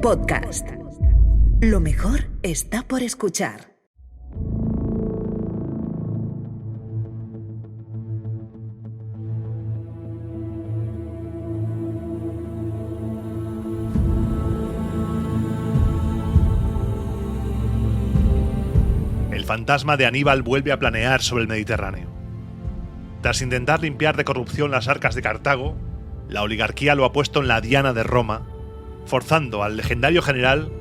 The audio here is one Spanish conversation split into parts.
Podcast. Lo mejor está por escuchar. El fantasma de Aníbal vuelve a planear sobre el Mediterráneo. Tras intentar limpiar de corrupción las arcas de Cartago, la oligarquía lo ha puesto en la diana de Roma, forzando al legendario general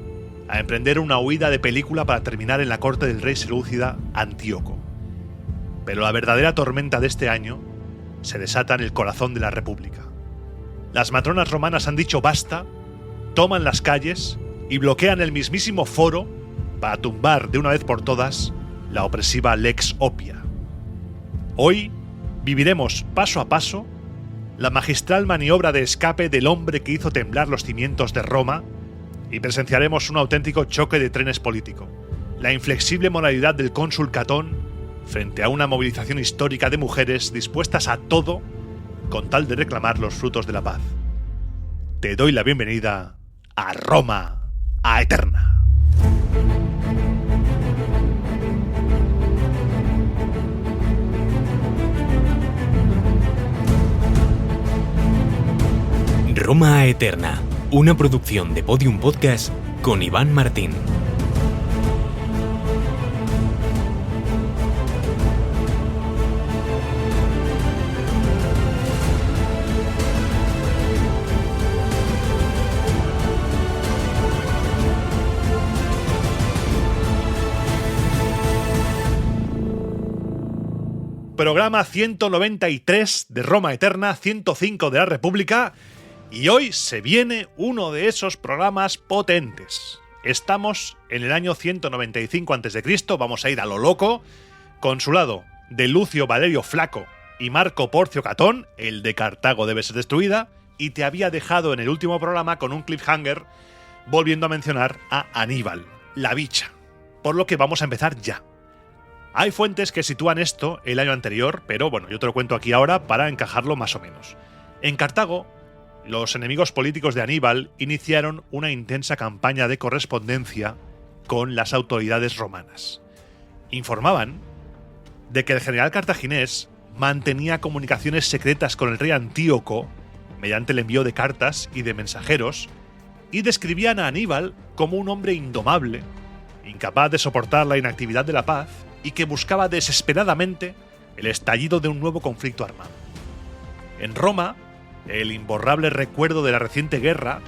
a emprender una huida de película para terminar en la corte del rey selúcida Antíoco. Pero la verdadera tormenta de este año se desata en el corazón de la República. Las matronas romanas han dicho basta, toman las calles y bloquean el mismísimo foro para tumbar de una vez por todas la opresiva Lex Oppia. Hoy viviremos paso a paso la magistral maniobra de escape del hombre que hizo temblar los cimientos de Roma y presenciaremos un auténtico choque de trenes político, la inflexible moralidad del cónsul Catón frente a una movilización histórica de mujeres dispuestas a todo con tal de reclamar los frutos de la paz. Te doy la bienvenida a Roma Aeterna. Roma Aeterna, una producción de Podium Podcast con Iván Martín. Programa 193 de Roma Eterna, 105 de la República. Y hoy se viene uno de esos programas potentes. Estamos en el año 195 a.C., vamos a ir a lo loco. Consulado de Lucio Valerio Flaco y Marco Porcio Catón, el de Cartago debe ser destruida, y te había dejado en el último programa con un cliffhanger volviendo a mencionar a Aníbal, la bicha. Por lo que vamos a empezar ya. Hay fuentes que sitúan esto el año anterior, pero bueno, yo te lo cuento aquí ahora para encajarlo más o menos. En Cartago, los enemigos políticos de Aníbal iniciaron una intensa campaña de correspondencia con las autoridades romanas. Informaban de que el general cartaginés mantenía comunicaciones secretas con el rey Antíoco mediante el envío de cartas y de mensajeros, y describían a Aníbal como un hombre indomable, incapaz de soportar la inactividad de la paz y que buscaba desesperadamente el estallido de un nuevo conflicto armado. En Roma, el imborrable recuerdo de la reciente guerra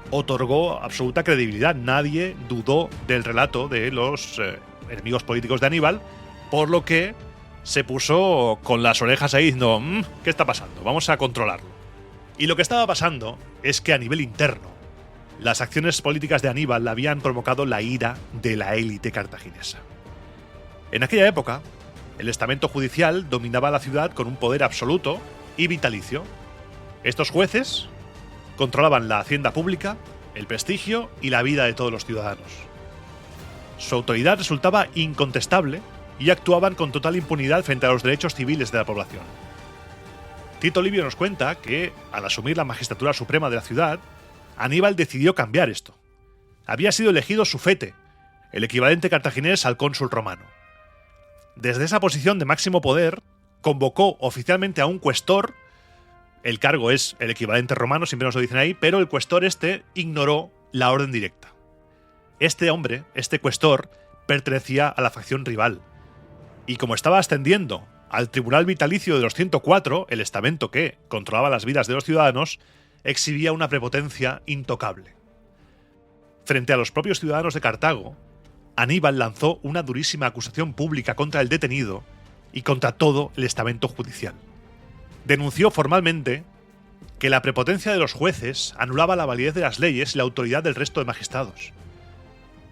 otorgó absoluta credibilidad. Nadie dudó del relato de los enemigos políticos de Aníbal, por lo que se puso con las orejas ahí diciendo ¿qué está pasando? Vamos a controlarlo. Y lo que estaba pasando es que a nivel interno, las acciones políticas de Aníbal habían provocado la ira de la élite cartaginesa. En aquella época, el estamento judicial dominaba la ciudad con un poder absoluto y vitalicio. Estos jueces controlaban la hacienda pública, el prestigio y la vida de todos los ciudadanos. Su autoridad resultaba incontestable y actuaban con total impunidad frente a los derechos civiles de la población. Tito Livio nos cuenta que, al asumir la magistratura suprema de la ciudad, Aníbal decidió cambiar esto. Había sido elegido sufete, el equivalente cartaginés al cónsul romano. Desde esa posición de máximo poder, convocó oficialmente a un cuestor. El cargo es el equivalente romano, siempre nos lo dicen ahí, pero el cuestor ignoró la orden directa. Este hombre, este cuestor, pertenecía a la facción rival. Y como estaba ascendiendo al tribunal vitalicio de los 104, el estamento que controlaba las vidas de los ciudadanos, exhibía una prepotencia intocable. Frente a los propios ciudadanos de Cartago, Aníbal lanzó una durísima acusación pública contra el detenido y contra todo el estamento judicial. Denunció formalmente que la prepotencia de los jueces anulaba la validez de las leyes y la autoridad del resto de magistrados.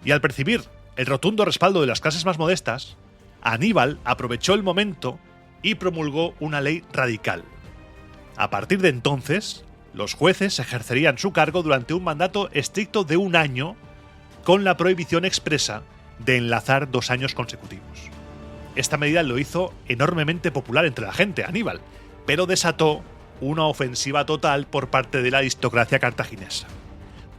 Y al percibir el rotundo respaldo de las clases más modestas, Aníbal aprovechó el momento y promulgó una ley radical. A partir de entonces, los jueces ejercerían su cargo durante un mandato estricto de 1 año, con la prohibición expresa de enlazar 2 años consecutivos. Esta medida lo hizo enormemente popular entre la gente, Aníbal, pero desató una ofensiva total por parte de la aristocracia cartaginesa.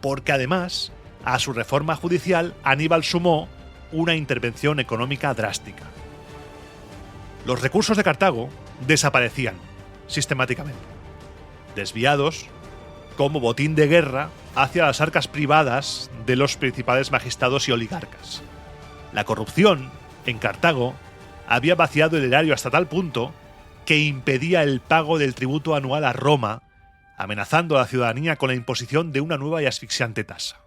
Porque además a su reforma judicial, Aníbal sumó una intervención económica drástica. Los recursos de Cartago desaparecían sistemáticamente, desviados como botín de guerra hacia las arcas privadas de los principales magistrados y oligarcas. La corrupción en Cartago había vaciado el erario hasta tal punto que impedía el pago del tributo anual a Roma, amenazando a la ciudadanía con la imposición de una nueva y asfixiante tasa.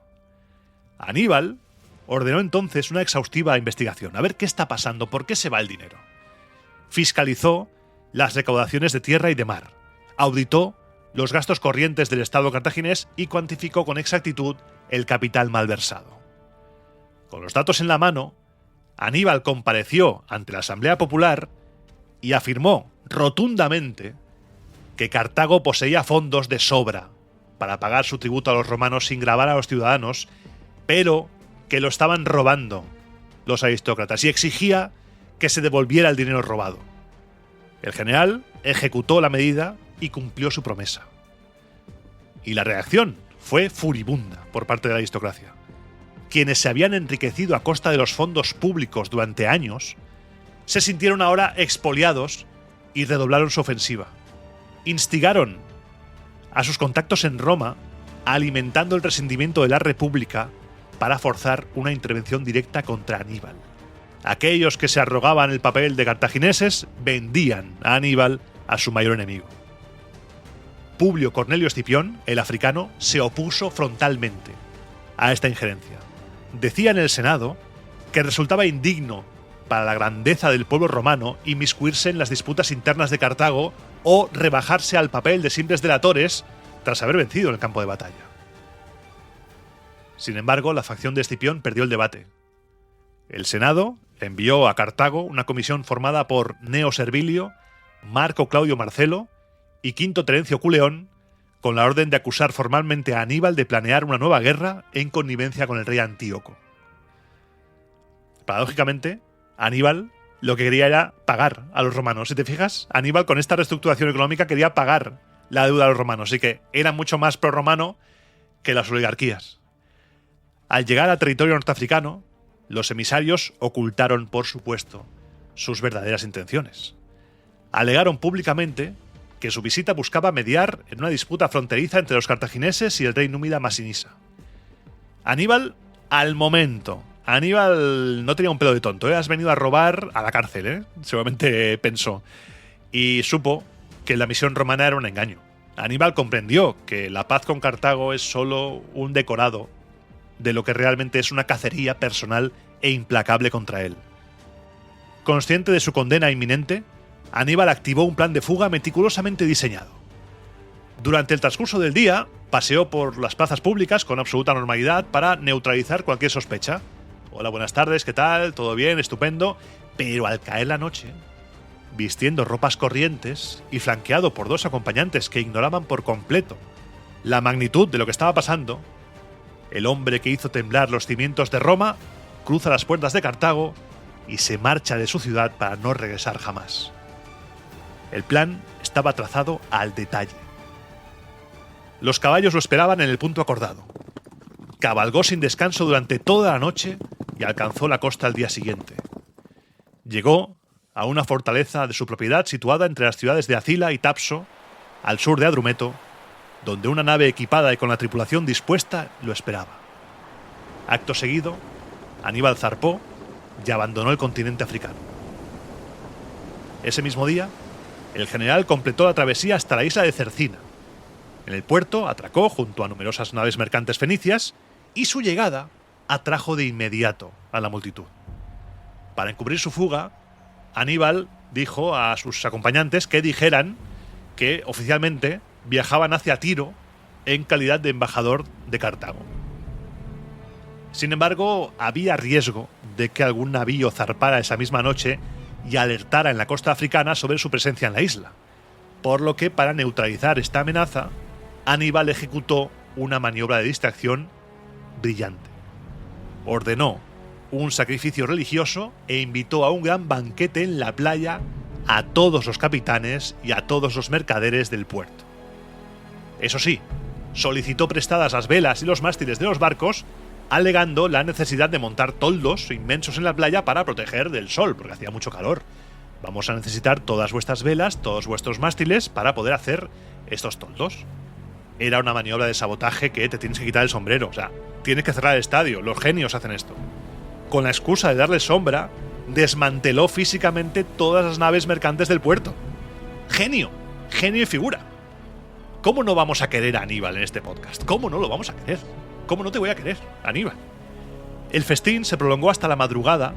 Aníbal ordenó entonces una exhaustiva investigación, a ver qué está pasando, por qué se va el dinero. Fiscalizó las recaudaciones de tierra y de mar, auditó los gastos corrientes del Estado cartaginés y cuantificó con exactitud el capital malversado. Con los datos en la mano, Aníbal compareció ante la Asamblea Popular y afirmó rotundamente que Cartago poseía fondos de sobra para pagar su tributo a los romanos sin gravar a los ciudadanos, pero que lo estaban robando los aristócratas, y exigía que se devolviera el dinero robado. El general ejecutó la medida y cumplió su promesa. Y la reacción fue furibunda por parte de la aristocracia. Quienes se habían enriquecido a costa de los fondos públicos durante años, se sintieron ahora expoliados y redoblaron su ofensiva. Instigaron a sus contactos en Roma, alimentando el resentimiento de la República para forzar una intervención directa contra Aníbal. Aquellos que se arrogaban el papel de cartagineses vendían a Aníbal a su mayor enemigo. Publio Cornelio Escipión, el africano, se opuso frontalmente a esta injerencia. Decía en el Senado que resultaba indigno para la grandeza del pueblo romano inmiscuirse en las disputas internas de Cartago o rebajarse al papel de simples delatores tras haber vencido en el campo de batalla. Sin embargo, la facción de Escipión perdió el debate. El Senado envió a Cartago una comisión formada por Gneo Servilio, Marco Claudio Marcelo y Quinto Terencio Culeón, con la orden de acusar formalmente a Aníbal de planear una nueva guerra en connivencia con el rey Antíoco. Paradójicamente, Aníbal lo que quería era pagar a los romanos. Si te fijas, Aníbal con esta reestructuración económica quería pagar la deuda a los romanos, así que era mucho más prorromano que las oligarquías. Al llegar al territorio norteafricano, los emisarios ocultaron, por supuesto, sus verdaderas intenciones. Alegaron públicamente que su visita buscaba mediar en una disputa fronteriza entre los cartagineses y el rey númida Masinisa. Aníbal, al momento, Aníbal no tenía un pelo de tonto, has venido a robar a la cárcel, seguramente pensó, y supo que la misión romana era un engaño. Aníbal comprendió que la paz con Cartago es solo un decorado de lo que realmente es una cacería personal e implacable contra él. Consciente de su condena inminente, Aníbal activó un plan de fuga meticulosamente diseñado. Durante el transcurso del día, paseó por las plazas públicas con absoluta normalidad para neutralizar cualquier sospecha. Hola, buenas tardes, ¿qué tal? ¿Todo bien? Estupendo. Pero al caer la noche, vistiendo ropas corrientes y flanqueado por dos acompañantes que ignoraban por completo la magnitud de lo que estaba pasando, el hombre que hizo temblar los cimientos de Roma cruza las puertas de Cartago y se marcha de su ciudad para no regresar jamás. El plan estaba trazado al detalle. Los caballos lo esperaban en el punto acordado. Cabalgó sin descanso durante toda la noche y alcanzó la costa al día siguiente. Llegó a una fortaleza de su propiedad situada entre las ciudades de Acila y Tapso, al sur de Adrumeto, donde una nave equipada y con la tripulación dispuesta lo esperaba. Acto seguido, Aníbal zarpó y abandonó el continente africano. Ese mismo día, el general completó la travesía hasta la isla de Cercina. En el puerto atracó junto a numerosas naves mercantes fenicias y su llegada atrajo de inmediato a la multitud. Para encubrir su fuga, Aníbal dijo a sus acompañantes que dijeran que oficialmente viajaban hacia Tiro en calidad de embajador de Cartago. Sin embargo, había riesgo de que algún navío zarpara esa misma noche y alertara en la costa africana sobre su presencia en la isla, por lo que para neutralizar esta amenaza, Aníbal ejecutó una maniobra de distracción brillante. Ordenó un sacrificio religioso e invitó a un gran banquete en la playa a todos los capitanes y a todos los mercaderes del puerto. Eso sí, solicitó prestadas las velas y los mástiles de los barcos alegando la necesidad de montar toldos inmensos en la playa para proteger del sol, porque hacía mucho calor. Vamos a necesitar todas vuestras velas, todos vuestros mástiles para poder hacer estos toldos. Era una maniobra de sabotaje que te tienes que quitar el sombrero. O sea, tienes que cerrar el estadio. Los genios hacen esto. Con la excusa de darle sombra, desmanteló físicamente todas las naves mercantes del puerto. Genio. Genio y figura. ¿Cómo no vamos a querer a Aníbal en este podcast? ¿Cómo no lo vamos a querer? ¿Cómo no te voy a querer, Aníbal? El festín se prolongó hasta la madrugada,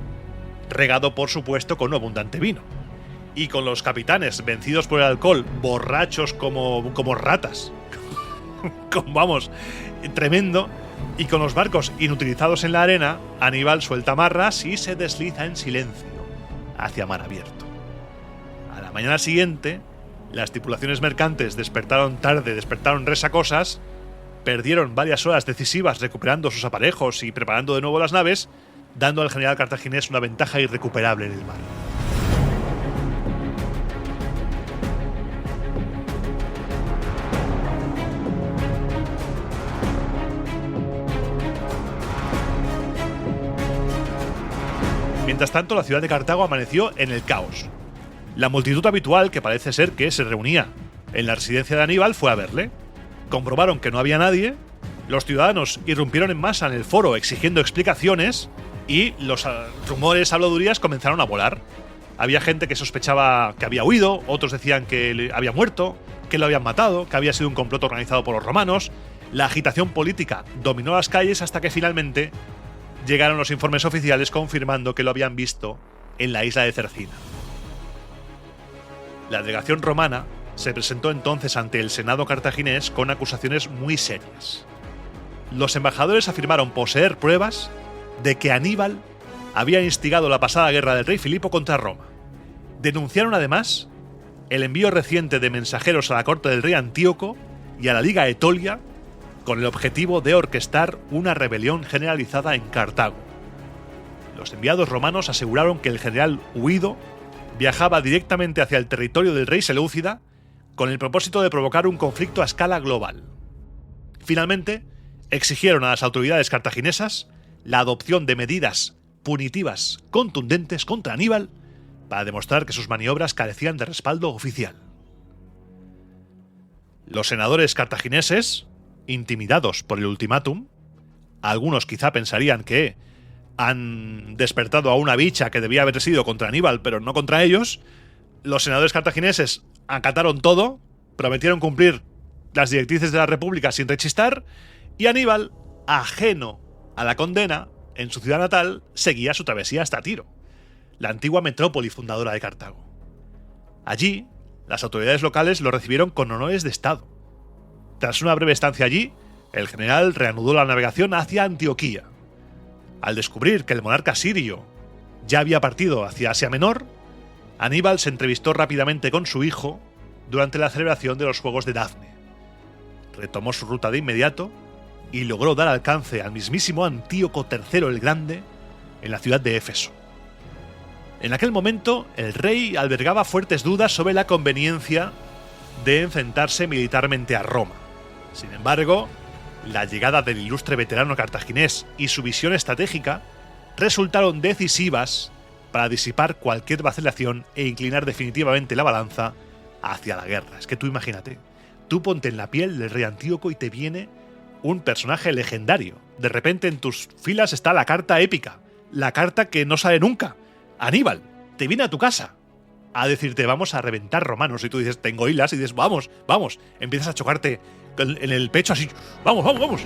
regado por supuesto con abundante vino. Y con los capitanes vencidos por el alcohol, borrachos como ratas. Vamos, tremendo. Y con los barcos inutilizados en la arena, Aníbal suelta amarras y se desliza en silencio hacia mar abierto. A la mañana siguiente, las tripulaciones mercantes despertaron tarde, despertaron resacosas, perdieron varias horas decisivas recuperando sus aparejos y preparando de nuevo las naves, dando al general cartaginés una ventaja irrecuperable en el mar. Mientras tanto, la ciudad de Cartago amaneció en el caos. La multitud habitual, que parece ser que se reunía en la residencia de Aníbal, fue a verle. Comprobaron que no había nadie, los ciudadanos irrumpieron en masa en el foro exigiendo explicaciones y los rumores, habladurías comenzaron a volar. Había gente que sospechaba que había huido, otros decían que había muerto, que lo habían matado, que había sido un complot organizado por los romanos. La agitación política dominó las calles hasta que finalmente llegaron los informes oficiales confirmando que lo habían visto en la isla de Cercina. La delegación romana se presentó entonces ante el Senado cartaginés con acusaciones muy serias. Los embajadores afirmaron poseer pruebas de que Aníbal había instigado la pasada guerra del rey Filipo contra Roma. Denunciaron además el envío reciente de mensajeros a la corte del rey Antíoco y a la Liga Etolia con el objetivo de orquestar una rebelión generalizada en Cartago. Los enviados romanos aseguraron que el general huido viajaba directamente hacia el territorio del rey Seleucida con el propósito de provocar un conflicto a escala global. Finalmente, exigieron a las autoridades cartaginesas la adopción de medidas punitivas contundentes contra Aníbal para demostrar que sus maniobras carecían de respaldo oficial. Los senadores cartagineses, intimidados por el ultimátum, algunos quizá pensarían que han despertado a una bicha que debía haber sido contra Aníbal, pero no contra ellos. Los senadores cartagineses acataron todo, prometieron cumplir las directrices de la República sin rechistar, y Aníbal, ajeno a la condena, en su ciudad natal, seguía su travesía hasta Tiro, la antigua metrópoli fundadora de Cartago. Allí, las autoridades locales lo recibieron con honores de Estado. Tras una breve estancia allí, el general reanudó la navegación hacia Antioquía. Al descubrir que el monarca sirio ya había partido hacia Asia Menor, Aníbal se entrevistó rápidamente con su hijo durante la celebración de los Juegos de Dafne. Retomó su ruta de inmediato y logró dar alcance al mismísimo Antíoco III el Grande en la ciudad de Éfeso. En aquel momento, el rey albergaba fuertes dudas sobre la conveniencia de enfrentarse militarmente a Roma. Sin embargo, la llegada del ilustre veterano cartaginés y su visión estratégica resultaron decisivas para disipar cualquier vacilación e inclinar definitivamente la balanza hacia la guerra. Es que tú imagínate, tú ponte en la piel del rey Antíoco y te viene un personaje legendario. De repente en tus filas está la carta épica, la carta que no sale nunca. Aníbal, te viene a tu casa a decirte vamos a reventar romanos, y tú dices tengo hilas, y dices vamos, vamos, empiezas a chocarte en el pecho así, vamos, vamos, vamos.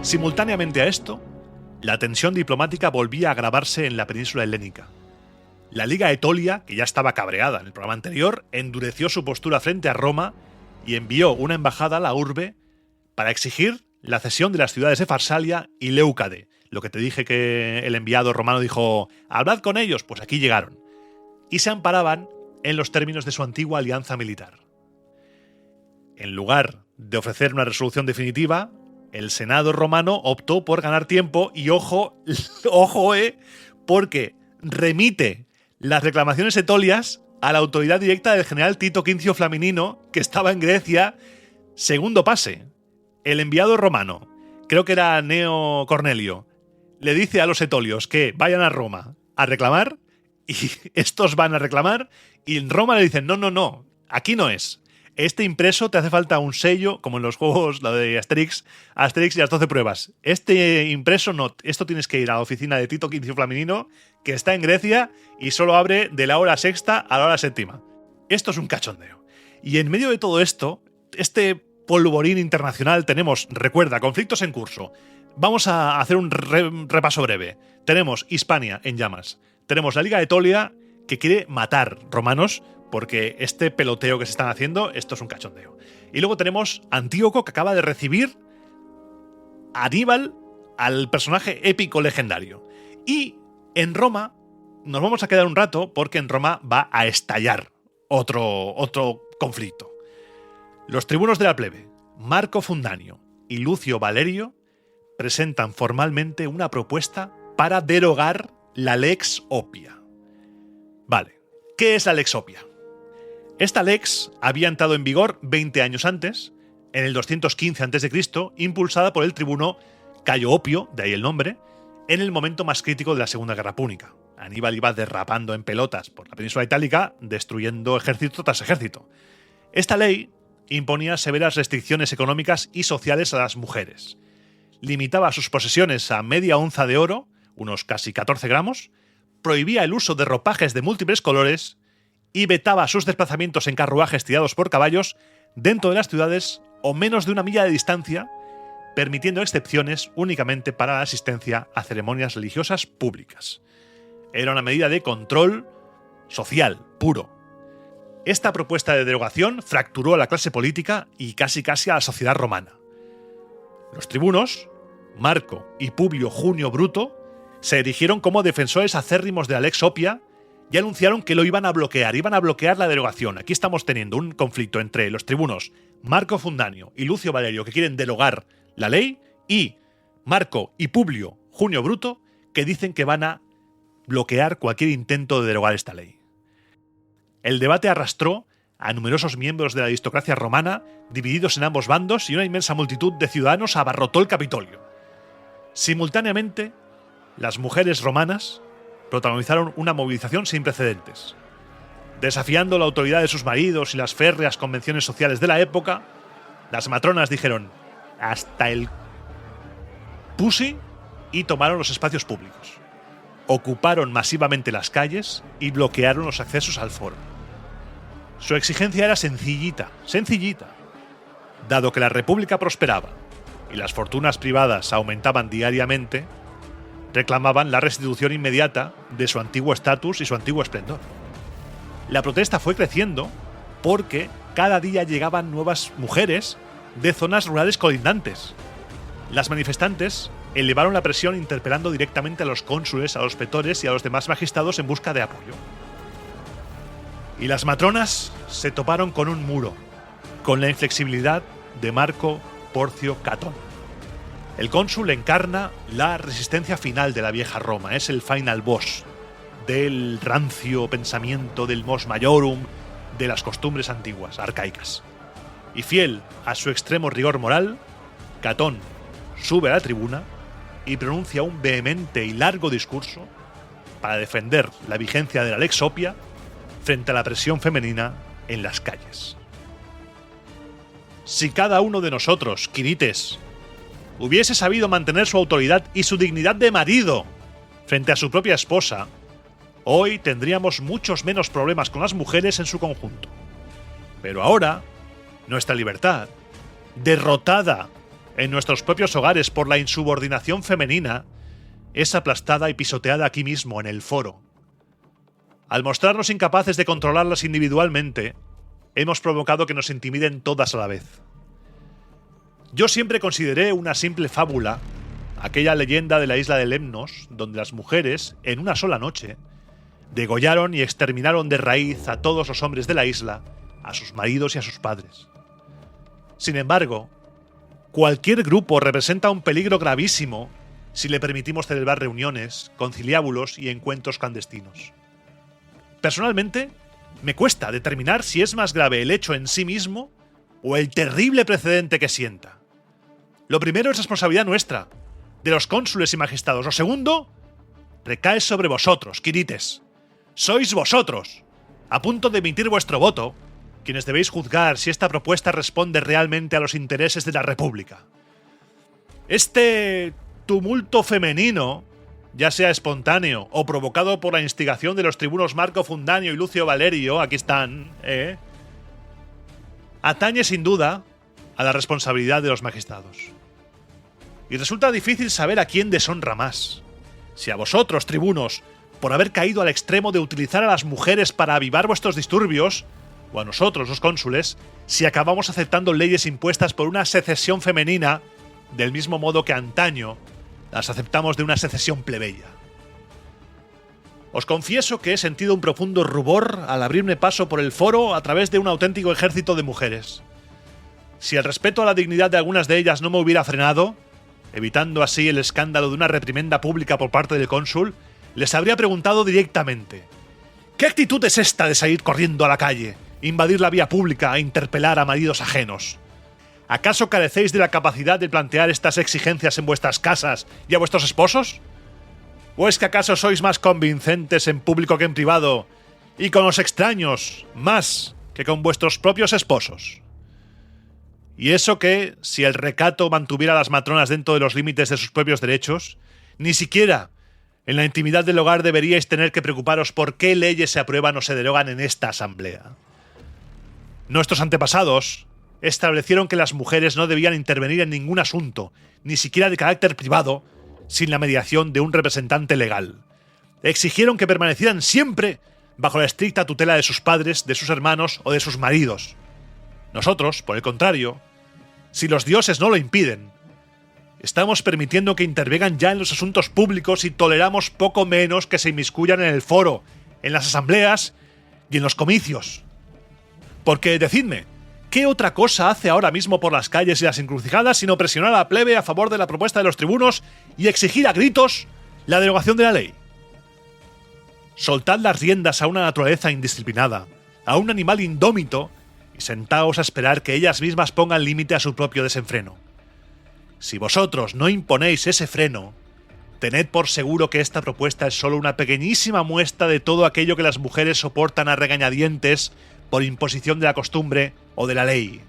Simultáneamente a esto, la tensión diplomática volvía a agravarse en la península helénica. La Liga Etolia, que ya estaba cabreada en el programa anterior, endureció su postura frente a Roma y envió una embajada a la urbe para exigir la cesión de las ciudades de Farsalia y Leucade. Lo que te dije que el enviado romano dijo, hablad con ellos, pues aquí llegaron. Y se amparaban en los términos de su antigua alianza militar. En lugar de ofrecer una resolución definitiva, el Senado romano optó por ganar tiempo y ojo, porque remite las reclamaciones etolias a la autoridad directa del general Tito Quincio Flaminino, que estaba en Grecia, segundo pase. El enviado romano, creo que era Neo Cornelio, le dice a los etolios que vayan a Roma a reclamar, y estos van a reclamar, y en Roma le dicen, no, aquí no es. Este impreso te hace falta un sello, como en los juegos, la de Asterix y las 12 pruebas. Este impreso no, esto tienes que ir a la oficina de Tito Quincio Flaminino, que está en Grecia y solo abre de la hora sexta a la hora séptima. Esto es un cachondeo. Y en medio de todo esto, este polvorín internacional tenemos, recuerda, conflictos en curso. Vamos a hacer un repaso breve. Tenemos Hispania en llamas. Tenemos la Liga Etolia, que quiere matar romanos, porque este peloteo que se están haciendo, esto es un cachondeo. Y luego tenemos Antíoco, que acaba de recibir a Aníbal, al personaje épico legendario. Y en Roma nos vamos a quedar un rato, porque en Roma va a estallar otro conflicto. Los tribunos de la plebe, Marco Fundanio y Lucio Valerio, presentan formalmente una propuesta para derogar la Lex Oppia. Vale, ¿qué es la Lex Oppia? Esta lex había entrado en vigor 20 años antes, en el 215 a.C., impulsada por el tribuno Cayo Opio, de ahí el nombre, en el momento más crítico de la Segunda Guerra Púnica. Aníbal iba derrapando en pelotas por la península itálica, destruyendo ejército tras ejército. Esta ley imponía severas restricciones económicas y sociales a las mujeres. Limitaba sus posesiones a media onza de oro, unos casi 14 gramos, prohibía el uso de ropajes de múltiples colores y vetaba sus desplazamientos en carruajes tirados por caballos dentro de las ciudades o menos de 1 milla de distancia, permitiendo excepciones únicamente para la asistencia a ceremonias religiosas públicas. Era una medida de control social puro. Esta propuesta de derogación fracturó a la clase política y casi a la sociedad romana. Los tribunos, Marco y Publio Junio Bruto, se erigieron como defensores acérrimos de la Lex Oppia y anunciaron que lo iban a bloquear la derogación. Aquí estamos teniendo un conflicto entre los tribunos Marco Fundanio y Lucio Valerio, que quieren derogar la ley, y Marco y Publio Junio Bruto, que dicen que van a bloquear cualquier intento de derogar esta ley. El debate arrastró a numerosos miembros de la aristocracia romana, divididos en ambos bandos, y una inmensa multitud de ciudadanos abarrotó el Capitolio. Simultáneamente, las mujeres romanas protagonizaron una movilización sin precedentes. Desafiando la autoridad de sus maridos y las férreas convenciones sociales de la época, las matronas dijeron hasta el pussy y tomaron los espacios públicos. Ocuparon masivamente las calles y bloquearon los accesos al foro. Su exigencia era sencillita. Dado que la república prosperaba y las fortunas privadas aumentaban diariamente, reclamaban la restitución inmediata de su antiguo estatus y su antiguo esplendor. La protesta fue creciendo porque cada día llegaban nuevas mujeres de zonas rurales colindantes. Las manifestantes elevaron la presión interpelando directamente a los cónsules, a los pretores y a los demás magistrados en busca de apoyo. Y las matronas se toparon con un muro, con la inflexibilidad de Marco Porcio Catón. El cónsul encarna la resistencia final de la vieja Roma, es el final boss del rancio pensamiento del mos maiorum, de las costumbres antiguas, arcaicas. Y fiel a su extremo rigor moral, Catón sube a la tribuna y pronuncia un vehemente y largo discurso para defender la vigencia de la Lex Oppia frente a la presión femenina en las calles. Si cada uno de nosotros, quirites, hubiese sabido mantener su autoridad y su dignidad de marido frente a su propia esposa, hoy tendríamos muchos menos problemas con las mujeres en su conjunto. Pero ahora, nuestra libertad, derrotada en nuestros propios hogares por la insubordinación femenina, es aplastada y pisoteada aquí mismo en el foro. Al mostrarnos incapaces de controlarlas individualmente, hemos provocado que nos intimiden todas a la vez. Yo siempre consideré una simple fábula aquella leyenda de la isla de Lemnos, donde las mujeres, en una sola noche, degollaron y exterminaron de raíz a todos los hombres de la isla, a sus maridos y a sus padres. Sin embargo, cualquier grupo representa un peligro gravísimo si le permitimos celebrar reuniones, conciliábulos y encuentros clandestinos. Personalmente, me cuesta determinar si es más grave el hecho en sí mismo o el terrible precedente que sienta. Lo primero es responsabilidad nuestra, de los cónsules y magistrados. Lo segundo, recae sobre vosotros, quirites. Sois vosotros, a punto de emitir vuestro voto, quienes debéis juzgar si esta propuesta responde realmente a los intereses de la República. Este tumulto femenino, ya sea espontáneo o provocado por la instigación de los tribunos Marco Fundanio y Lucio Valerio, aquí están, atañe sin duda a la responsabilidad de los magistrados. Y resulta difícil saber a quién deshonra más. Si a vosotros, tribunos, por haber caído al extremo de utilizar a las mujeres para avivar vuestros disturbios, o a nosotros, los cónsules, si acabamos aceptando leyes impuestas por una secesión femenina, del mismo modo que antaño las aceptamos de una secesión plebeya. Os confieso que he sentido un profundo rubor al abrirme paso por el foro a través de un auténtico ejército de mujeres. Si el respeto a la dignidad de algunas de ellas no me hubiera frenado, evitando así el escándalo de una reprimenda pública por parte del cónsul, les habría preguntado directamente: ¿qué actitud es esta de salir corriendo a la calle, invadir la vía pública e interpelar a maridos ajenos? ¿Acaso carecéis de la capacidad de plantear estas exigencias en vuestras casas y a vuestros esposos? ¿O es que acaso sois más convincentes en público que en privado, y con los extraños más que con vuestros propios esposos? Y eso que, si el recato mantuviera a las matronas dentro de los límites de sus propios derechos, ni siquiera en la intimidad del hogar deberíais tener que preocuparos por qué leyes se aprueban o se derogan en esta asamblea. Nuestros antepasados establecieron que las mujeres no debían intervenir en ningún asunto, ni siquiera de carácter privado, sin la mediación de un representante legal. Exigieron que permanecieran siempre bajo la estricta tutela de sus padres, de sus hermanos o de sus maridos. Nosotros, por el contrario, si los dioses no lo impiden, estamos permitiendo que intervengan ya en los asuntos públicos y toleramos poco menos que se inmiscuyan en el foro, en las asambleas y en los comicios. Porque, decidme, ¿qué otra cosa hace ahora mismo por las calles y las encrucijadas sino presionar a la plebe a favor de la propuesta de los tribunos y exigir a gritos la derogación de la ley? Soltad las riendas a una naturaleza indisciplinada, a un animal indómito, y sentaos a esperar que ellas mismas pongan límite a su propio desenfreno. Si vosotros no imponéis ese freno, tened por seguro que esta propuesta es solo una pequeñísima muestra de todo aquello que las mujeres soportan a regañadientes por imposición de la costumbre o de la ley.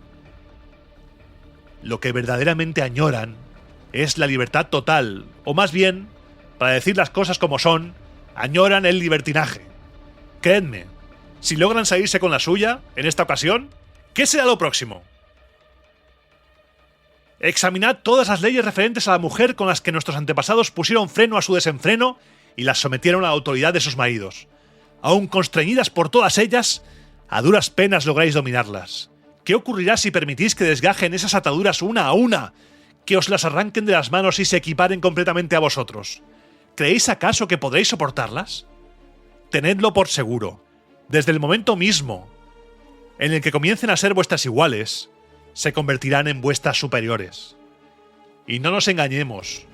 Lo que verdaderamente añoran es la libertad total, o más bien, para decir las cosas como son, añoran el libertinaje. Creedme, si logran salirse con la suya, en esta ocasión, ¿qué será lo próximo? Examinad todas las leyes referentes a la mujer con las que nuestros antepasados pusieron freno a su desenfreno y las sometieron a la autoridad de sus maridos. Aún constreñidas por todas ellas, a duras penas lográis dominarlas. ¿Qué ocurrirá si permitís que desgajen esas ataduras una a una, que os las arranquen de las manos y se equiparen completamente a vosotros? ¿Creéis acaso que podréis soportarlas? Tenedlo por seguro. Desde el momento mismo en el que comiencen a ser vuestras iguales, se convertirán en vuestras superiores. Y no nos engañemos,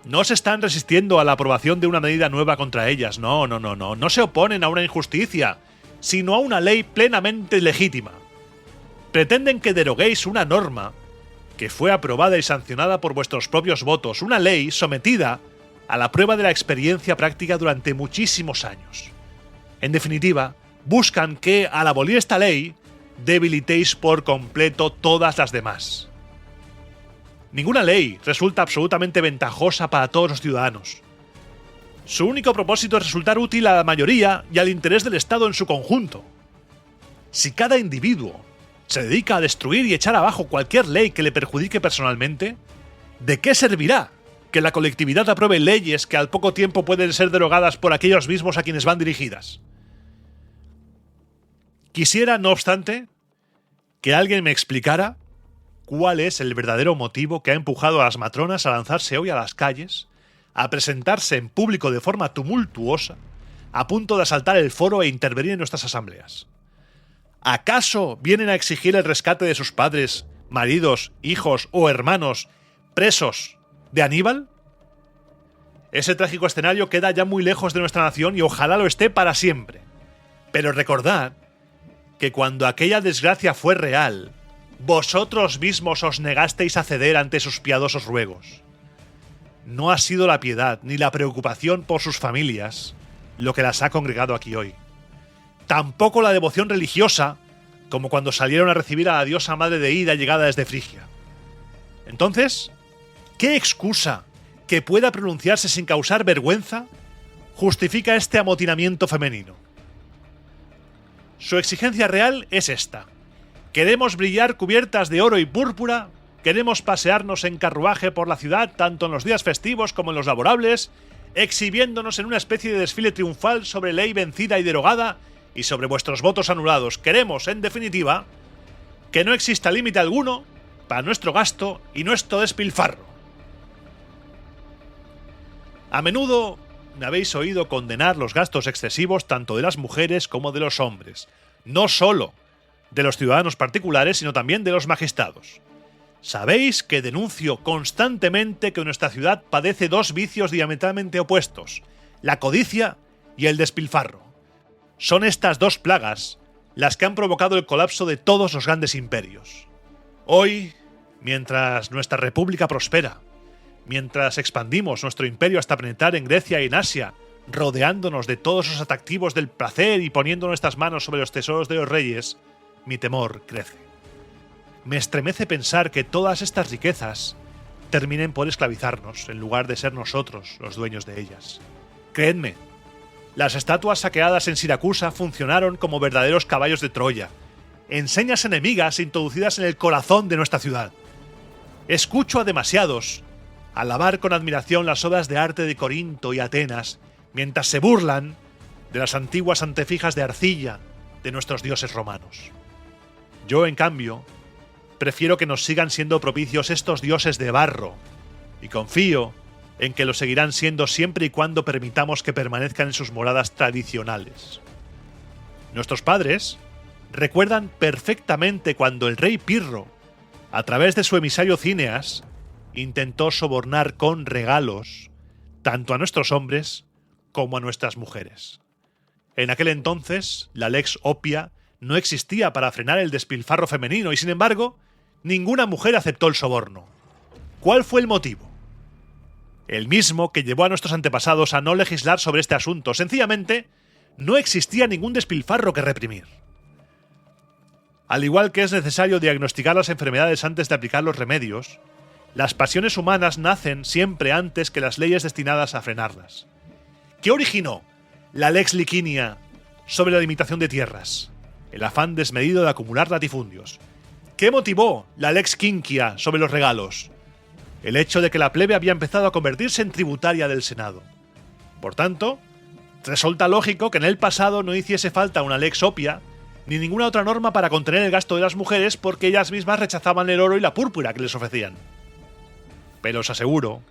no se están resistiendo a la aprobación de una medida nueva contra ellas, no se oponen a una injusticia, sino a una ley plenamente legítima. Pretenden que deroguéis una norma que fue aprobada y sancionada por vuestros propios votos, una ley sometida a la prueba de la experiencia práctica durante muchísimos años. En definitiva, buscan que, al abolir esta ley, debilitéis por completo todas las demás. Ninguna ley resulta absolutamente ventajosa para todos los ciudadanos. Su único propósito es resultar útil a la mayoría y al interés del Estado en su conjunto. Si cada individuo se dedica a destruir y echar abajo cualquier ley que le perjudique personalmente, ¿de qué servirá que la colectividad apruebe leyes que al poco tiempo pueden ser derogadas por aquellos mismos a quienes van dirigidas? Quisiera, no obstante, que alguien me explicara cuál es el verdadero motivo que ha empujado a las matronas a lanzarse hoy a las calles, a presentarse en público de forma tumultuosa, a punto de asaltar el foro e intervenir en nuestras asambleas. ¿Acaso vienen a exigir el rescate de sus padres, maridos, hijos o hermanos presos de Aníbal? Ese trágico escenario queda ya muy lejos de nuestra nación y ojalá lo esté para siempre. Pero recordad que cuando aquella desgracia fue real, vosotros mismos os negasteis a ceder ante sus piadosos ruegos. No ha sido la piedad ni la preocupación por sus familias lo que las ha congregado aquí hoy. Tampoco la devoción religiosa, como cuando salieron a recibir a la diosa madre de Ida llegada desde Frigia. Entonces, ¿qué excusa que pueda pronunciarse sin causar vergüenza justifica este amotinamiento femenino? Su exigencia real es esta. Queremos brillar cubiertas de oro y púrpura, queremos pasearnos en carruaje por la ciudad tanto en los días festivos como en los laborables, exhibiéndonos en una especie de desfile triunfal sobre ley vencida y derogada y sobre vuestros votos anulados. Queremos, en definitiva, que no exista límite alguno para nuestro gasto y nuestro despilfarro. A menudo me habéis oído condenar los gastos excesivos tanto de las mujeres como de los hombres, no solo de los ciudadanos particulares, sino también de los magistrados. Sabéis que denuncio constantemente que nuestra ciudad padece dos vicios diametralmente opuestos, la codicia y el despilfarro. Son estas dos plagas las que han provocado el colapso de todos los grandes imperios. Hoy, mientras nuestra república prospera, mientras expandimos nuestro imperio hasta penetrar en Grecia y en Asia, rodeándonos de todos los atractivos del placer y poniendo nuestras manos sobre los tesoros de los reyes, mi temor crece. Me estremece pensar que todas estas riquezas terminen por esclavizarnos en lugar de ser nosotros los dueños de ellas. Creedme, las estatuas saqueadas en Siracusa funcionaron como verdaderos caballos de Troya, enseñas enemigas introducidas en el corazón de nuestra ciudad. Escucho a demasiados alabar con admiración las obras de arte de Corinto y Atenas, mientras se burlan de las antiguas antefijas de arcilla de nuestros dioses romanos. Yo, en cambio, prefiero que nos sigan siendo propicios estos dioses de barro, y confío en que lo seguirán siendo siempre y cuando permitamos que permanezcan en sus moradas tradicionales. Nuestros padres recuerdan perfectamente cuando el rey Pirro, a través de su emisario Cíneas, intentó sobornar con regalos tanto a nuestros hombres como a nuestras mujeres. En aquel entonces, la Lex Oppia no existía para frenar el despilfarro femenino y, sin embargo, ninguna mujer aceptó el soborno. ¿Cuál fue el motivo? El mismo que llevó a nuestros antepasados a no legislar sobre este asunto. Sencillamente, no existía ningún despilfarro que reprimir. Al igual que es necesario diagnosticar las enfermedades antes de aplicar los remedios, las pasiones humanas nacen siempre antes que las leyes destinadas a frenarlas. ¿Qué originó la Lex Licinia sobre la limitación de tierras? El afán desmedido de acumular latifundios. ¿Qué motivó la Lex Quinquia sobre los regalos? El hecho de que la plebe había empezado a convertirse en tributaria del Senado. Por tanto, resulta lógico que en el pasado no hiciese falta una Lex Oppia ni ninguna otra norma para contener el gasto de las mujeres porque ellas mismas rechazaban el oro y la púrpura que les ofrecían. Pero os aseguro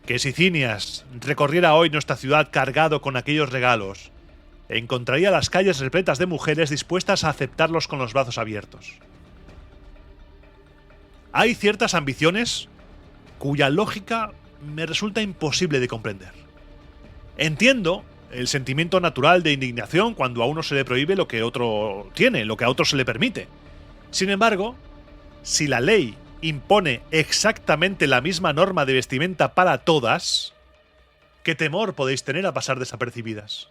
que si Cíneas recorriera hoy nuestra ciudad cargado con aquellos regalos, encontraría las calles repletas de mujeres dispuestas a aceptarlos con los brazos abiertos. Hay ciertas ambiciones cuya lógica me resulta imposible de comprender. Entiendo el sentimiento natural de indignación cuando a uno se le prohíbe lo que otro tiene, lo que a otro se le permite. Sin embargo, si la ley impone exactamente la misma norma de vestimenta para todas, ¿qué temor podéis tener a pasar desapercibidas?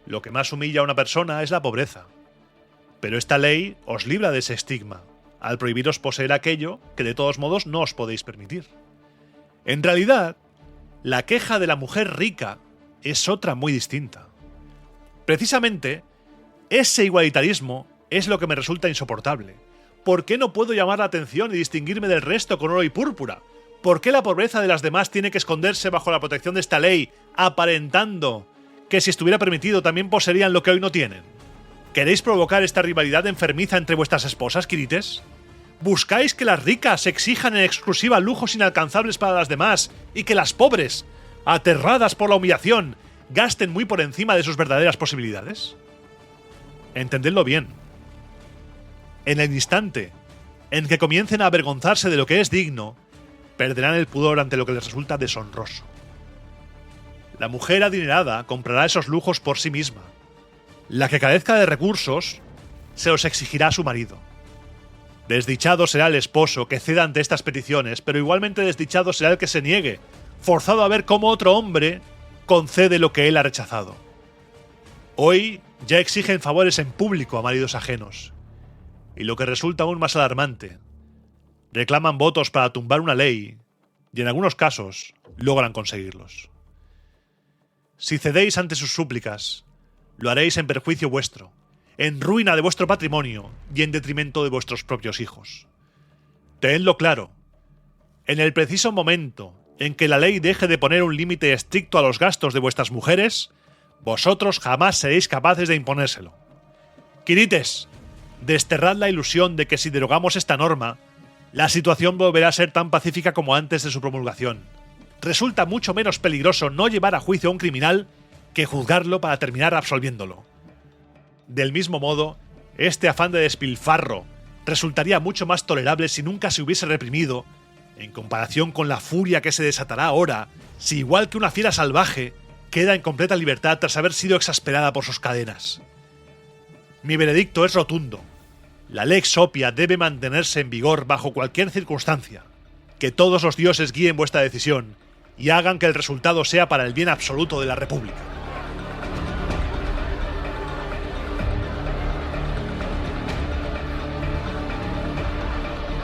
Lo que más humilla a una persona es la pobreza. Pero esta ley os libra de ese estigma, al prohibiros poseer aquello que de todos modos no os podéis permitir. En realidad, la queja de la mujer rica es otra muy distinta. Precisamente, ese igualitarismo es lo que me resulta insoportable. ¿Por qué no puedo llamar la atención y distinguirme del resto con oro y púrpura? ¿Por qué la pobreza de las demás tiene que esconderse bajo la protección de esta ley, aparentando que si estuviera permitido también poseerían lo que hoy no tienen? ¿Queréis provocar esta rivalidad enfermiza entre vuestras esposas, Quirites? ¿Buscáis que las ricas exijan en exclusiva lujos inalcanzables para las demás y que las pobres, aterradas por la humillación, gasten muy por encima de sus verdaderas posibilidades? Entendedlo bien. En el instante en que comiencen a avergonzarse de lo que es digno, perderán el pudor ante lo que les resulta deshonroso. La mujer adinerada comprará esos lujos por sí misma. La que carezca de recursos se los exigirá a su marido. Desdichado será el esposo que ceda ante estas peticiones, pero igualmente desdichado será el que se niegue, forzado a ver cómo otro hombre concede lo que él ha rechazado. Hoy ya exigen favores en público a maridos ajenos. Y lo que resulta aún más alarmante, reclaman votos para tumbar una ley y en algunos casos logran conseguirlos. Si cedéis ante sus súplicas, lo haréis en perjuicio vuestro, en ruina de vuestro patrimonio y en detrimento de vuestros propios hijos. Tenedlo claro, en el preciso momento en que la ley deje de poner un límite estricto a los gastos de vuestras mujeres, vosotros jamás seréis capaces de imponérselo. Quirites, desterrad la ilusión de que si derogamos esta norma, la situación volverá a ser tan pacífica como antes de su promulgación. Resulta mucho menos peligroso no llevar a juicio a un criminal que juzgarlo para terminar absolviéndolo. Del mismo modo, este afán de despilfarro resultaría mucho más tolerable si nunca se hubiese reprimido, en comparación con la furia que se desatará ahora, si igual que una fiera salvaje, queda en completa libertad tras haber sido exasperada por sus cadenas. Mi veredicto es rotundo. La lex opia debe mantenerse en vigor bajo cualquier circunstancia. Que todos los dioses guíen vuestra decisión y hagan que el resultado sea para el bien absoluto de la República.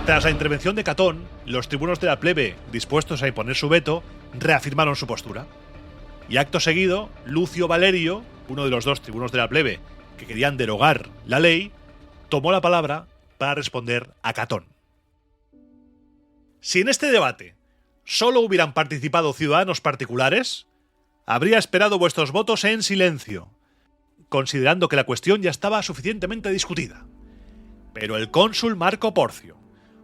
Tras la intervención de Catón, los tribunos de la plebe, dispuestos a imponer su veto, reafirmaron su postura. Y acto seguido, Lucio Valerio, uno de los dos tribunos de la plebe que querían derogar la ley, tomó la palabra para responder a Catón. Si en este debate solo hubieran participado ciudadanos particulares, habría esperado vuestros votos en silencio, considerando que la cuestión ya estaba suficientemente discutida. Pero el cónsul Marco Porcio,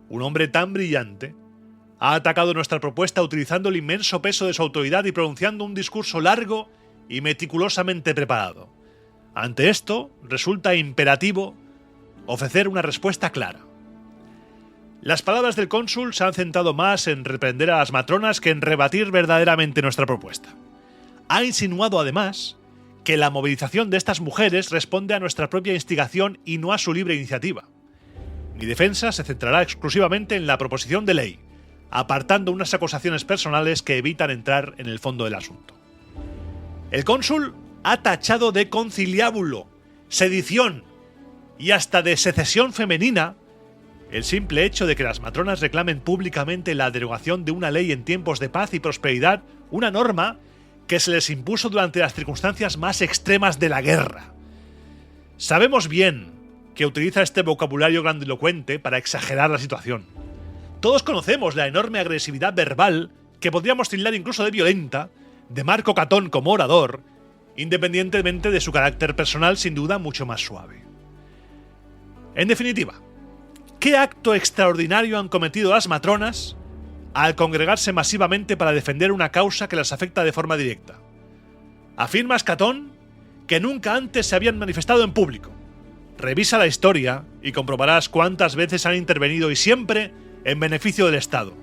un hombre tan brillante, ha atacado nuestra propuesta utilizando el inmenso peso de su autoridad y pronunciando un discurso largo y meticulosamente preparado. Ante esto, resulta imperativo ofrecer una respuesta clara. Las palabras del cónsul se han centrado más en reprender a las matronas que en rebatir verdaderamente nuestra propuesta. Ha insinuado además que la movilización de estas mujeres responde a nuestra propia instigación y no a su libre iniciativa. Mi defensa se centrará exclusivamente en la proposición de ley, apartando unas acusaciones personales que evitan entrar en el fondo del asunto. El cónsul ha tachado de conciliábulo, sedición y hasta de secesión femenina el simple hecho de que las matronas reclamen públicamente la derogación de una ley en tiempos de paz y prosperidad, una norma que se les impuso durante las circunstancias más extremas de la guerra. Sabemos bien que utiliza este vocabulario grandilocuente para exagerar la situación. Todos conocemos la enorme agresividad verbal, que podríamos tildar incluso de violenta, de Marco Catón como orador, independientemente de su carácter personal sin duda mucho más suave. En definitiva, ¿qué acto extraordinario han cometido las matronas al congregarse masivamente para defender una causa que las afecta de forma directa? Afirmas, Catón, que nunca antes se habían manifestado en público. Revisa la historia y comprobarás cuántas veces han intervenido y siempre en beneficio del Estado.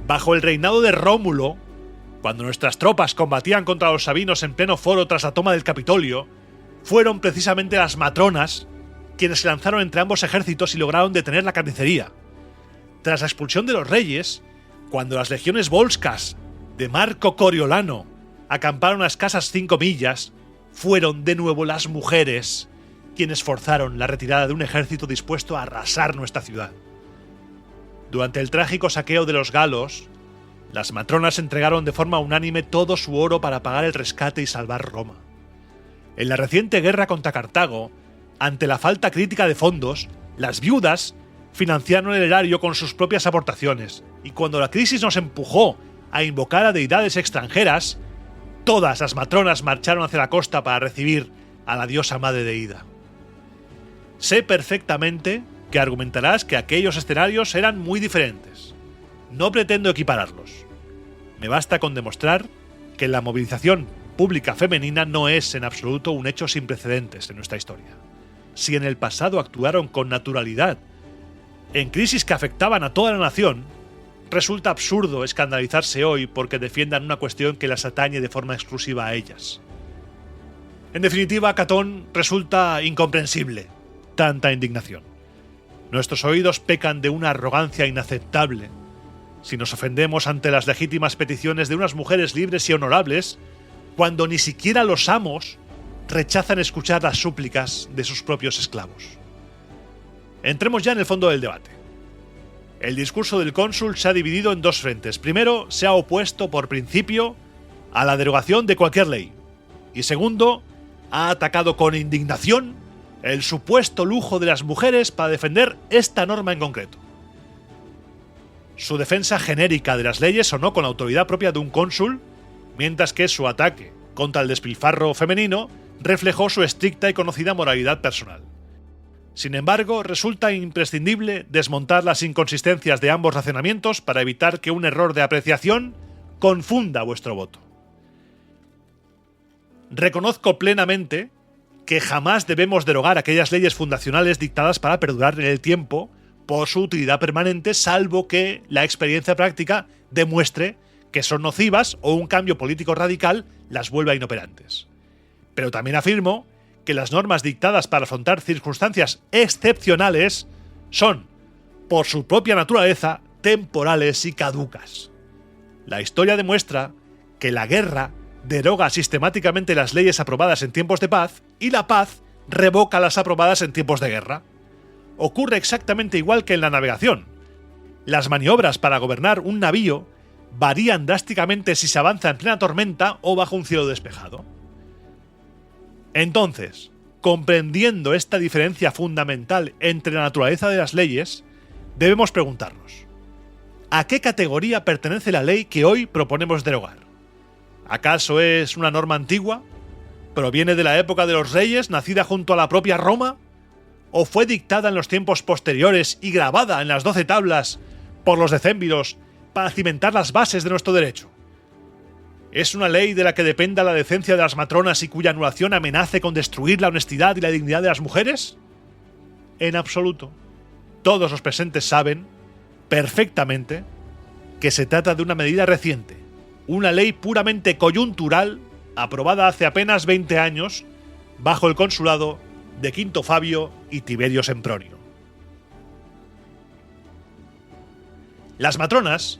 Bajo el reinado de Rómulo, cuando nuestras tropas combatían contra los sabinos en pleno foro tras la toma del Capitolio, fueron precisamente las matronas quienes se lanzaron entre ambos ejércitos y lograron detener la carnicería. Tras la expulsión de los reyes, cuando las legiones volscas de Marco Coriolano acamparon a escasas 5 millas, fueron de nuevo las mujeres quienes forzaron la retirada de un ejército dispuesto a arrasar nuestra ciudad. Durante el trágico saqueo de los galos, las matronas entregaron de forma unánime todo su oro para pagar el rescate y salvar Roma. En la reciente guerra contra Cartago, ante la falta crítica de fondos, las viudas financiaron el erario con sus propias aportaciones, y cuando la crisis nos empujó a invocar a deidades extranjeras, todas las matronas marcharon hacia la costa para recibir a la diosa madre de Ida. Sé perfectamente que argumentarás que aquellos escenarios eran muy diferentes. No pretendo equipararlos. Me basta con demostrar que la movilización pública femenina no es en absoluto un hecho sin precedentes en nuestra historia. Si en el pasado actuaron con naturalidad en crisis que afectaban a toda la nación, resulta absurdo escandalizarse hoy porque defiendan una cuestión que las atañe de forma exclusiva a ellas. En definitiva, Catón, resulta incomprensible tanta indignación. Nuestros oídos pecan de una arrogancia inaceptable. Si nos ofendemos ante las legítimas peticiones de unas mujeres libres y honorables, cuando ni siquiera los amos rechazan escuchar las súplicas de sus propios esclavos. Entremos ya en el fondo del debate. El discurso del cónsul se ha dividido en dos frentes. Primero, se ha opuesto por principio a la derogación de cualquier ley. Y segundo, ha atacado con indignación el supuesto lujo de las mujeres para defender esta norma en concreto. Su defensa genérica de las leyes sonó con la autoridad propia de un cónsul, mientras que su ataque contra el despilfarro femenino reflejó su estricta y conocida moralidad personal. Sin embargo, resulta imprescindible desmontar las inconsistencias de ambos razonamientos para evitar que un error de apreciación confunda vuestro voto. Reconozco plenamente que jamás debemos derogar aquellas leyes fundacionales dictadas para perdurar en el tiempo por su utilidad permanente, salvo que la experiencia práctica demuestre que son nocivas o un cambio político radical las vuelva inoperantes. Pero también afirmo que las normas dictadas para afrontar circunstancias excepcionales son, por su propia naturaleza, temporales y caducas. La historia demuestra que la guerra deroga sistemáticamente las leyes aprobadas en tiempos de paz y la paz revoca las aprobadas en tiempos de guerra. Ocurre exactamente igual que en la navegación. Las maniobras para gobernar un navío varían drásticamente si se avanza en plena tormenta o bajo un cielo despejado. Entonces, comprendiendo esta diferencia fundamental entre la naturaleza de las leyes, debemos preguntarnos: ¿a qué categoría pertenece la ley que hoy proponemos derogar? ¿Acaso es una norma antigua? ¿Proviene de la época de los reyes, nacida junto a la propia Roma? ¿O fue dictada en los tiempos posteriores y grabada en las 12 tablas por los decémviros para cimentar las bases de nuestro derecho? ¿Es una ley de la que dependa la decencia de las matronas y cuya anulación amenace con destruir la honestidad y la dignidad de las mujeres? En absoluto. Todos los presentes saben perfectamente que se trata de una medida reciente, una ley puramente coyuntural aprobada hace apenas 20 años bajo el consulado de Quinto Fabio y Tiberio Sempronio. Las matronas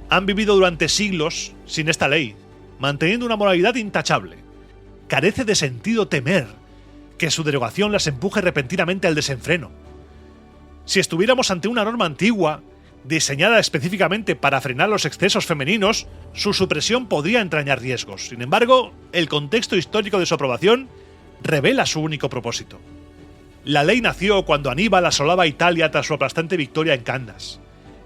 han vivido durante siglos sin esta ley, manteniendo una moralidad intachable. Carece de sentido temer que su derogación las empuje repentinamente al desenfreno. Si estuviéramos ante una norma antigua, diseñada específicamente para frenar los excesos femeninos, su supresión podría entrañar riesgos. Sin embargo, el contexto histórico de su aprobación revela su único propósito. La ley nació cuando Aníbal asolaba Italia tras su aplastante victoria en Candas.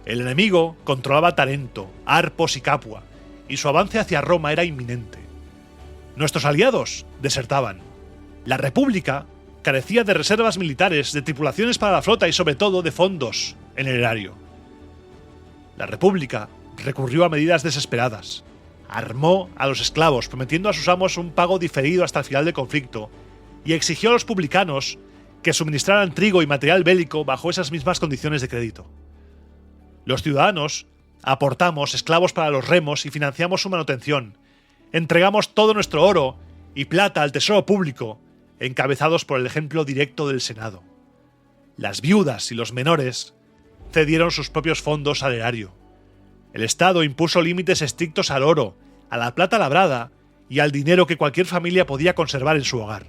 El enemigo controlaba Tarento, Arpos y Capua, y su avance hacia Roma era inminente. Nuestros aliados desertaban. La República carecía de reservas militares, de tripulaciones para la flota y sobre todo de fondos en el erario. La República recurrió a medidas desesperadas. Armó a los esclavos, prometiendo a sus amos un pago diferido hasta el final del conflicto, y exigió a los publicanos que suministraran trigo y material bélico bajo esas mismas condiciones de crédito. Los ciudadanos aportamos esclavos para los remos y financiamos su manutención. Entregamos todo nuestro oro y plata al tesoro público, encabezados por el ejemplo directo del Senado. Las viudas y los menores cedieron sus propios fondos al erario. El Estado impuso límites estrictos al oro, a la plata labrada y al dinero que cualquier familia podía conservar en su hogar.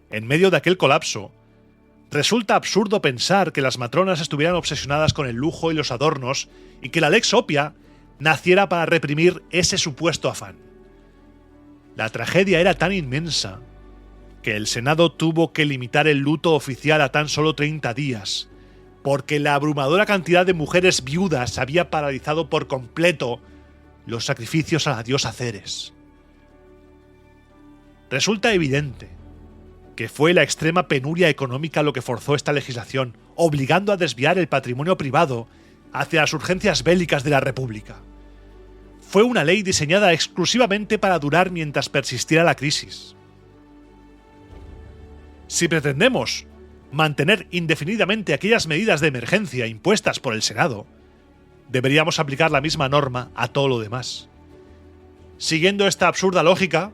En medio de aquel colapso, resulta absurdo pensar que las matronas estuvieran obsesionadas con el lujo y los adornos y que la Lex Oppia naciera para reprimir ese supuesto afán. La tragedia era tan inmensa que el Senado tuvo que limitar el luto oficial a tan solo 30 días, porque la abrumadora cantidad de mujeres viudas había paralizado por completo los sacrificios a la diosa Ceres. Resulta evidente que fue la extrema penuria económica lo que forzó esta legislación, obligando a desviar el patrimonio privado hacia las urgencias bélicas de la República. Fue una ley diseñada exclusivamente para durar mientras persistiera la crisis. Si pretendemos mantener indefinidamente aquellas medidas de emergencia impuestas por el Senado, deberíamos aplicar la misma norma a todo lo demás. Siguiendo esta absurda lógica,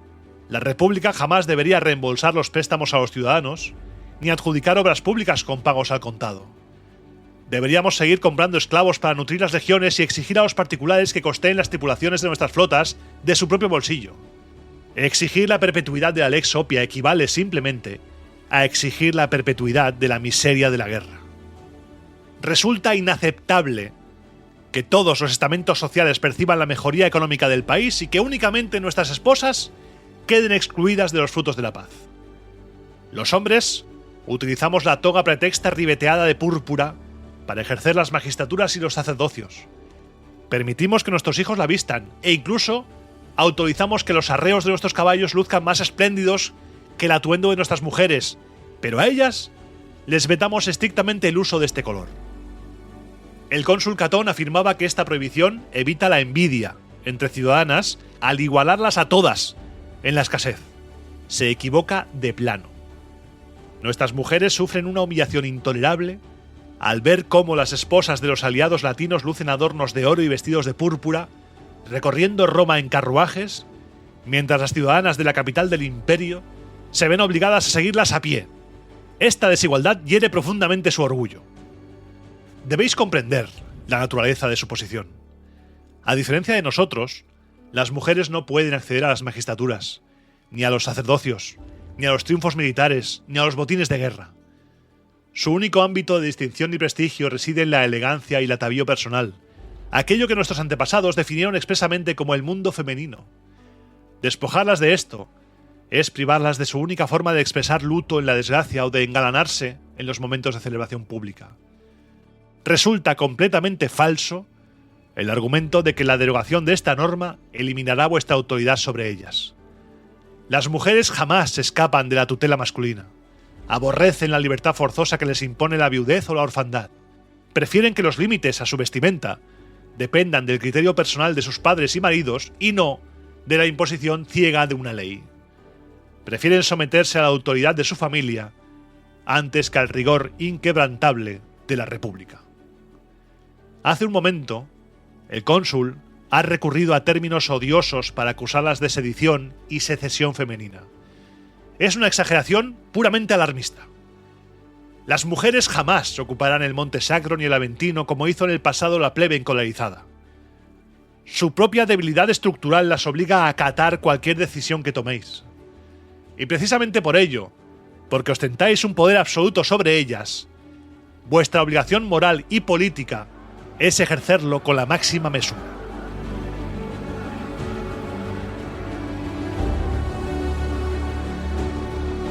la República jamás debería reembolsar los préstamos a los ciudadanos, ni adjudicar obras públicas con pagos al contado. Deberíamos seguir comprando esclavos para nutrir las legiones y exigir a los particulares que costeen las tripulaciones de nuestras flotas de su propio bolsillo. Exigir la perpetuidad de la Lex Opia equivale simplemente a exigir la perpetuidad de la miseria de la guerra. Resulta inaceptable que todos los estamentos sociales perciban la mejoría económica del país y que únicamente nuestras esposas queden excluidas de los frutos de la paz. Los hombres utilizamos la toga pretexta ribeteada de púrpura para ejercer las magistraturas y los sacerdocios. Permitimos que nuestros hijos la vistan e incluso autorizamos que los arreos de nuestros caballos luzcan más espléndidos que el atuendo de nuestras mujeres, pero a ellas les vetamos estrictamente el uso de este color. El cónsul Catón afirmaba que esta prohibición evita la envidia entre ciudadanas al igualarlas a todas en la escasez. Se equivoca de plano. Nuestras mujeres sufren una humillación intolerable al ver cómo las esposas de los aliados latinos lucen adornos de oro y vestidos de púrpura, recorriendo Roma en carruajes, mientras las ciudadanas de la capital del imperio se ven obligadas a seguirlas a pie. Esta desigualdad hiere profundamente su orgullo. Debéis comprender la naturaleza de su posición. A diferencia de nosotros, las mujeres no pueden acceder a las magistraturas, ni a los sacerdocios, ni a los triunfos militares, ni a los botines de guerra. Su único ámbito de distinción y prestigio reside en la elegancia y el atavío personal, aquello que nuestros antepasados definieron expresamente como el mundo femenino. Despojarlas de esto es privarlas de su única forma de expresar luto en la desgracia o de engalanarse en los momentos de celebración pública. Resulta completamente falso el argumento de que la derogación de esta norma eliminará vuestra autoridad sobre ellas. Las mujeres jamás se escapan de la tutela masculina. Aborrecen la libertad forzosa que les impone la viudez o la orfandad. Prefieren que los límites a su vestimenta dependan del criterio personal de sus padres y maridos y no de la imposición ciega de una ley. Prefieren someterse a la autoridad de su familia antes que al rigor inquebrantable de la República. Hace un momento, el cónsul ha recurrido a términos odiosos para acusarlas de sedición y secesión femenina. Es una exageración puramente alarmista. Las mujeres jamás ocuparán el Monte Sacro ni el Aventino como hizo en el pasado la plebe encolarizada. Su propia debilidad estructural las obliga a acatar cualquier decisión que toméis. Y precisamente por ello, porque ostentáis un poder absoluto sobre ellas, vuestra obligación moral y política es ejercerlo con la máxima mesura.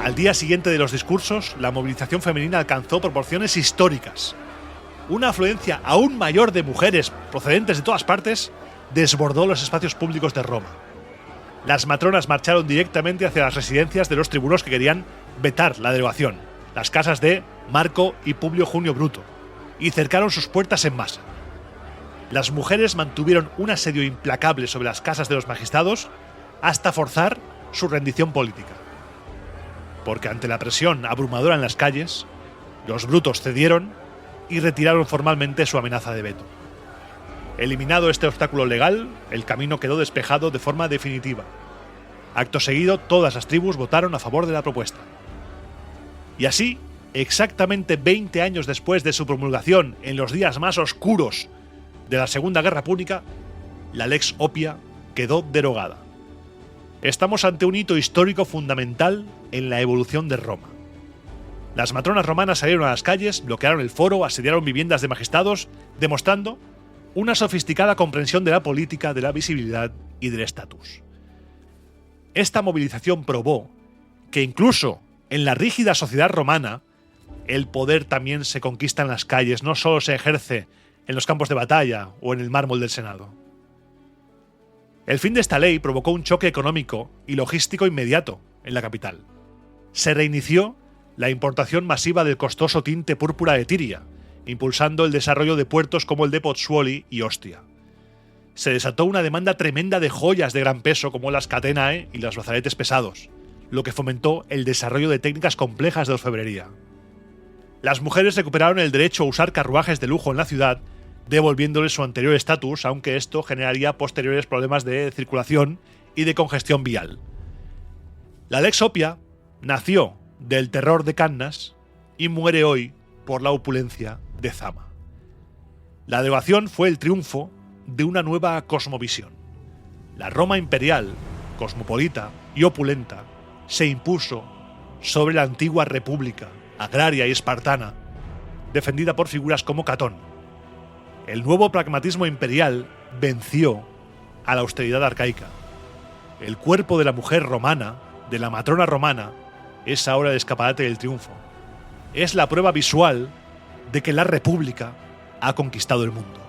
Al día siguiente de los discursos, la movilización femenina alcanzó proporciones históricas. Una afluencia aún mayor de mujeres procedentes de todas partes desbordó los espacios públicos de Roma. Las matronas marcharon directamente hacia las residencias de los tribunos que querían vetar la derogación, las casas de Marco y Publio Junio Bruto, y cercaron sus puertas en masa. Las mujeres mantuvieron un asedio implacable sobre las casas de los magistrados hasta forzar su rendición política. Porque ante la presión abrumadora en las calles, los brutos cedieron y retiraron formalmente su amenaza de veto. Eliminado este obstáculo legal, el camino quedó despejado de forma definitiva. Acto seguido, todas las tribus votaron a favor de la propuesta. Y así, exactamente 20 años después de su promulgación, en los días más oscuros de la Segunda Guerra Púnica, la Lex Opia quedó derogada. Estamos ante un hito histórico fundamental en la evolución de Roma. Las matronas romanas salieron a las calles, bloquearon el foro, asediaron viviendas de magistrados, demostrando una sofisticada comprensión de la política, de la visibilidad y del estatus. Esta movilización probó que incluso en la rígida sociedad romana, el poder también se conquista en las calles, no solo se ejerce en los campos de batalla o en el mármol del Senado. El fin de esta ley provocó un choque económico y logístico inmediato en la capital. Se reinició la importación masiva del costoso tinte púrpura de Tiria, impulsando el desarrollo de puertos como el de Pozzuoli y Ostia. Se desató una demanda tremenda de joyas de gran peso como las catenae y los brazaletes pesados, lo que fomentó el desarrollo de técnicas complejas de orfebrería. Las mujeres recuperaron el derecho a usar carruajes de lujo en la ciudad devolviéndole su anterior estatus, aunque esto generaría posteriores problemas de circulación y de congestión vial. La Lex Oppia nació del terror de Cannas y muere hoy por la opulencia de Zama. La derogación fue el triunfo de una nueva cosmovisión. La Roma imperial, cosmopolita y opulenta, se impuso sobre la antigua república agraria y espartana, defendida por figuras como Catón. El nuevo pragmatismo imperial venció a la austeridad arcaica. El cuerpo de la mujer romana, de la matrona romana, es ahora el escaparate del triunfo. Es la prueba visual de que la república ha conquistado el mundo.